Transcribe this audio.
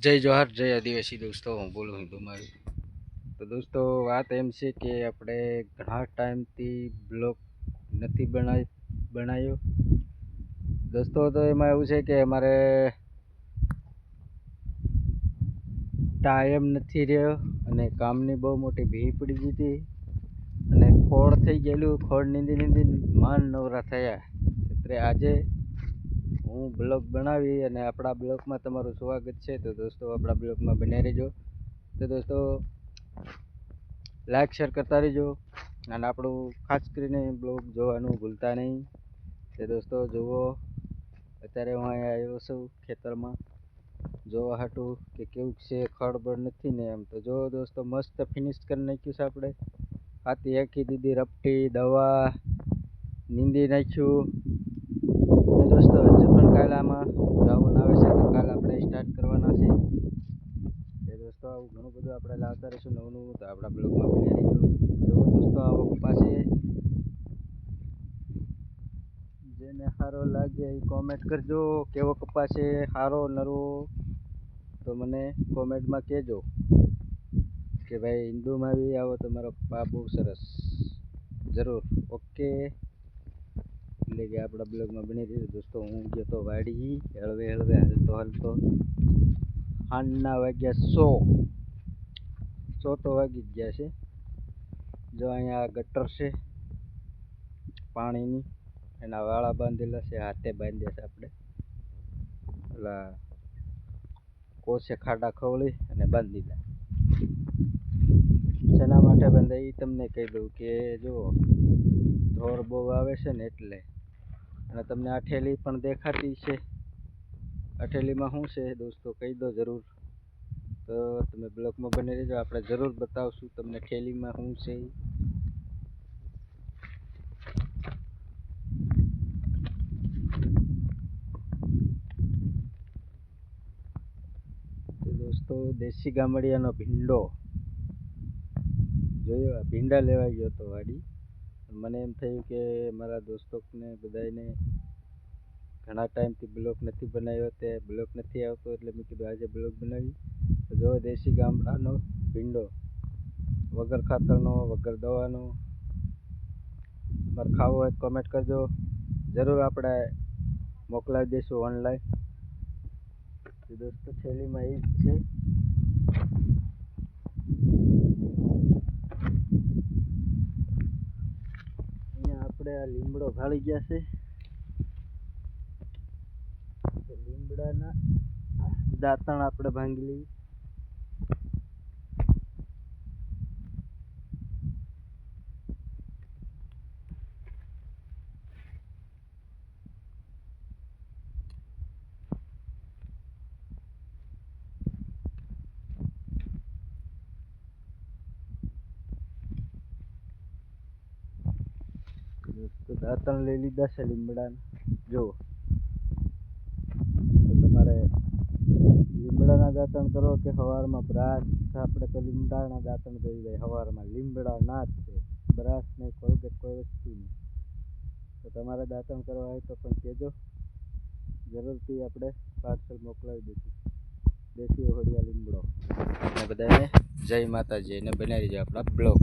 જય જોહાર, જય આદિવાસી દોસ્તો. હું બોલું હિન્દુમાં. તો દોસ્તો, વાત એમ છે કે આપણે ઘણા ટાઈમથી બ્લોગ નથી બનાવ્યો દોસ્તો. તો એમાં એવું છે કે અમારે ટાઈમ નથી રહ્યો અને કામની બહુ મોટી ભીડ પડી ગઈ હતી અને ખોળ થઈ ગયેલું. ખોળ નીંદી માન નવરા થયા. એટલે આજે હું બ્લોગ બનાવી અને આપણા બ્લોગમાં તમારું સ્વાગત છે. તો દોસ્તો, આપણા બ્લોગમાં બન્યા રહેજો. તો દોસ્તો, લાઈક શેર કરતા રહેજો અને આપણું ખાસ કરીને બ્લોગ જોવાનું ભૂલતા નહીં. તો દોસ્તો જુઓ, અત્યારે હું અહીંયા આવ્યો છું ખેતરમાં જોવા હાટું કે કેવું છે, ખળબળ નથી ને. એમ તો જો દોસ્તો, મસ્ત ફિનિશ કરી નાખ્યું છે આપણે. હાથી આખી દીધી રપટી દવા નીંદી નાખ્યું. અને દોસ્તો હજુ પણ કાલે આમાં રાઉન્ડ આવે છે તો કાલે આપણે સ્ટાર્ટ કરવાના છે. એ દોસ્તો આવું ઘણું બધું આપણે લાવતા રહીશું નવું નવું. તો આપણા બ્લોગમાં બની રહીજો. જો દોસ્તો, આવો કપા છે, જેને સારો લાગે એ કોમેન્ટ કરજો. કેવો કપા છે, સારો નરવો, તો મને કોમેન્ટમાં કહેજો કે ભાઈ હિન્દુમાં બી આવો તમારો કપા બહુ સરસ. જરૂર. ઓકે. એટલે કે આપણા બ્લોગમાં બની રહ્યું દોસ્તો. હું ગયો તો વાડી હળવે હાલતો સાંજના વાગ્યા 100 તો વાગી જ ગયા છે. જો અહીંયા ગટર છે પાણીની, એના વાળા બાંધેલા છે, હાથે બાંધ્યા છે આપણે. પેલા કોસે ખાડા ખવડી અને બાંધી દીધા. શેના માટે બાંધ્યા એ તમને કહી દઉં કે જો ઢોર બહુ આવે છે ને એટલે. અને તમને આ ઠેલી પણ દેખાતી છે. આ ઠેલીમાં શું છે દોસ્તો, કહી દો જરૂર. તો તમે બ્લોગમાં બની રહેજો, આપણે જરૂર બતાવશું તમને ઠેલીમાં શું છે. તો દોસ્તો, દેશી ગામડિયાનો ભીંડો જોયો. આ ભીંડા લેવા ગયો હતો વાડી. મને એમ થયું કે મારા દોસ્તોને બધાને ઘણા ટાઈમથી બ્લોગ નથી બનાવ્યો, તે બ્લોગ નથી આવતો એટલે મેં કીધું આજે બ્લોગ બનાવી. તો જો દેશી ગામડાનો ભીંડો, વગર ખાતરનો, વગર દવાનો. તમારે ખાવો હોય કોમેન્ટ કરજો, જરૂર આપણે મોકલાવી દઈશું ઓનલાઈન. તો દોસ્તો, થેલીમાં એ જ છે. અહીંયા આપણે આ લીમડો ભાળી ગયા છે. લીમડાના દાંતણ આપણે ભાંગી લઈએ. તો દાંતણ લઈ લીધા છે લીમડાના. જો તો તમારે લીમડાના દાંતણ કરો કે સવારમાં બ્રાશ. આપણે તો લીમડાના દાંતણ જોઈ જાય સવારમાં. લીમડાના જ છે, બ્રાશ નહીં, કોલગેટ કોઈ વસ્તુ નહીં. તો તમારે દાંતણ કરવા હોય તો પણ કહેજો, જરૂરથી આપણે પાર્સલ મોકલાવી દઈશું. દેશી ઓહળિયા લીમડો. અને બધાને જય માતાજી. અને બનાવી દેજો આપણા બ્લોગ.